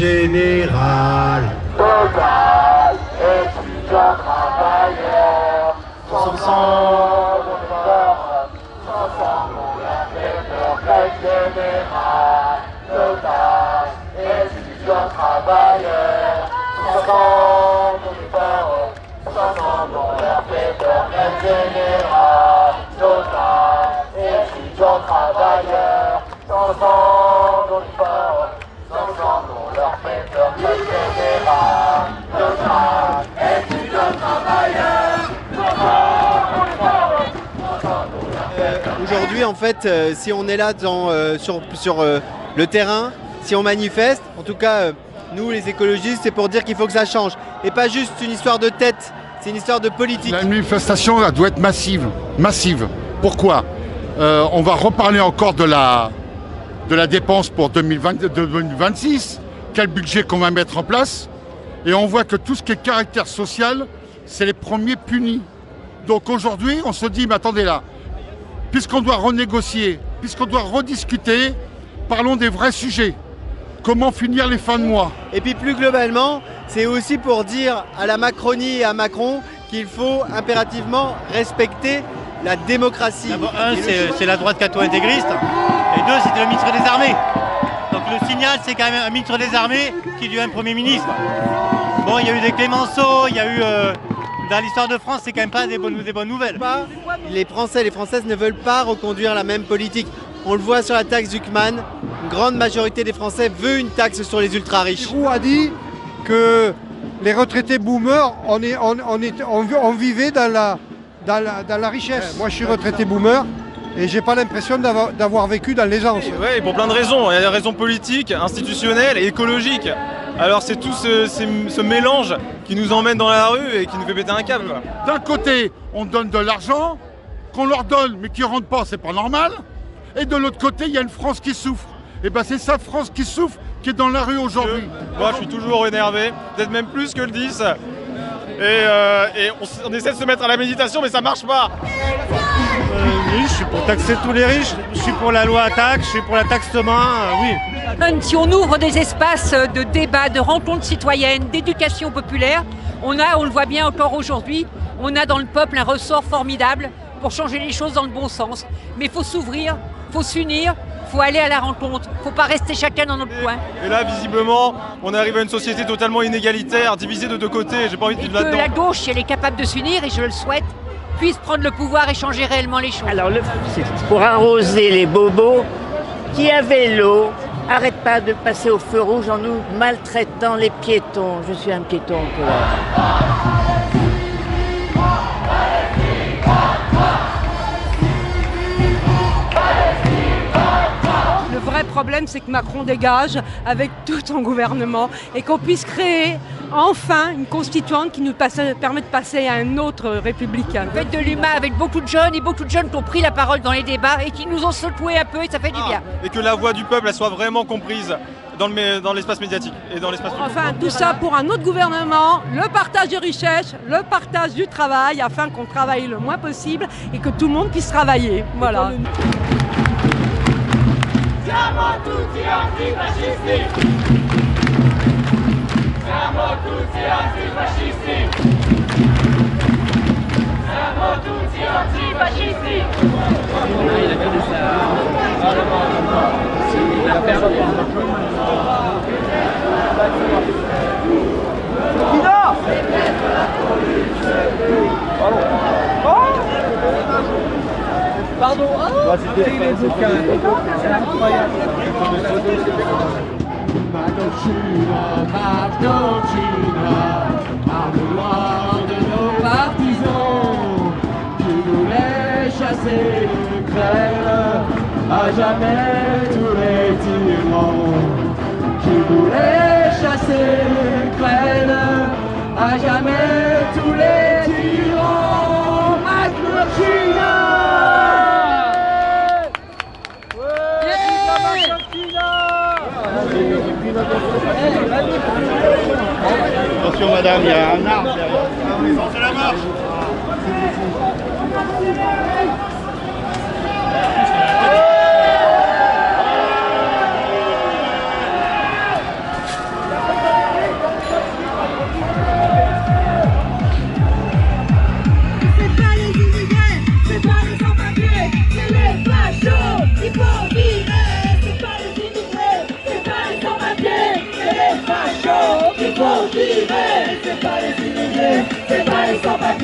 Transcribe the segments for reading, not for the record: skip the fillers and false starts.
général. Total, étudiants, travailleurs, ensemble, ensemble, on a fait leur grève générale. Total, étudiants, travailleurs, ensemble, on a fait leur grève générale. Total, étudiants, travailleurs, ensemble, ensemble, on leur fait leur grève générale. Total, étudiants, travailleurs, Aujourd'hui, en fait, si on est là sur le terrain, si on manifeste, en tout cas, nous les écologistes, c'est pour dire qu'il faut que ça change. Et pas juste une histoire de tête, c'est une histoire de politique. La manifestation elle doit être massive. Massive. Pourquoi on va reparler encore de la dépense pour 2026. Quel budget qu'on va mettre en place. Et on voit que tout ce qui est caractère social, c'est les premiers punis. Donc aujourd'hui, on se dit, mais attendez là, puisqu'on doit renégocier, puisqu'on doit rediscuter, parlons des vrais sujets. Comment finir les fins de mois? Et puis plus globalement, c'est aussi pour dire à la Macronie et à Macron qu'il faut impérativement respecter la démocratie. D'abord, c'est la droite catho-intégriste, et deux, c'était le ministre des Armées. Donc le signal, c'est quand même un ministre des Armées qui devient Premier ministre. Bon, il y a eu des Clémenceau, il y a eu... dans l'histoire de France, c'est quand même pas des bonnes nouvelles. Les Français et les Françaises ne veulent pas reconduire la même politique. On le voit sur la taxe Zuckman, une grande majorité des Français veut une taxe sur les ultra-riches. Roux a dit que les retraités boomers, on vivait dans la richesse. Moi, je suis retraité boomer et j'ai pas l'impression d'avoir vécu dans l'aisance. Oui, pour plein de raisons. Il y a des raisons politiques, institutionnelles et écologiques. Alors c'est tout ce mélange qui nous emmène dans la rue et qui nous fait péter un câble. D'un côté, on donne de l'argent, qu'on leur donne mais qui ne rentre pas, c'est pas normal. Et de l'autre côté, il y a une France qui souffre. Et bien c'est sa France qui souffre qui est dans la rue aujourd'hui. Moi je suis toujours énervé, peut-être même plus que le 10. Et on essaie de se mettre à la méditation mais ça marche pas. Oui, je suis pour taxer tous les riches, je suis pour la loi taxe, je suis pour la taxe Thomas, oui. Si on ouvre des espaces de débat, de rencontres citoyennes, d'éducation populaire, on le voit bien encore aujourd'hui, on a dans le peuple un ressort formidable pour changer les choses dans le bon sens. Mais il faut s'ouvrir, il faut s'unir, il faut aller à la rencontre, il ne faut pas rester chacun dans notre coin. Et là, visiblement, on arrive à une société totalement inégalitaire, divisée de deux côtés, j'ai pas envie de vivre là-dedans. La gauche, si elle est capable de s'unir, et je le souhaite, puisse prendre le pouvoir et changer réellement les choses. Alors, c'est pour arroser les bobos qui, à vélo, n'arrêtent pas de passer au feu rouge en nous maltraitant les piétons. Je suis un piéton un peu là. Le vrai problème, c'est que Macron dégage avec tout son gouvernement et qu'on puisse créer enfin une constituante qui nous permet de passer à un autre républicain. Faites de l'humain avec beaucoup de jeunes qui ont pris la parole dans les débats et qui nous ont secoué un peu et ça fait du bien. Et que la voix du peuple elle soit vraiment comprise dans l'espace médiatique et dans l'espace public. Enfin, tout ça pour un autre gouvernement, le partage des richesses, le partage du travail, afin qu'on travaille le moins possible et que tout le monde puisse travailler. Voilà. Siamo tutti antifascisti! Siamo tutti antifascisti! Siamo tutti antifascisti! Pardon, c'était les bouquins. Arme de nos partisans qui voulaient chasser l'Ukraine, à jamais tous les tyrans qui voulaient chasser l'Ukraine, à jamais tous les tyrans. Attention madame, il y a un arbre derrière. C'est la marche.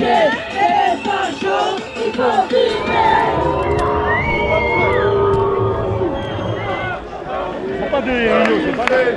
tuer, et les fachos, il faut C'est pas des Rio, c'est pas des...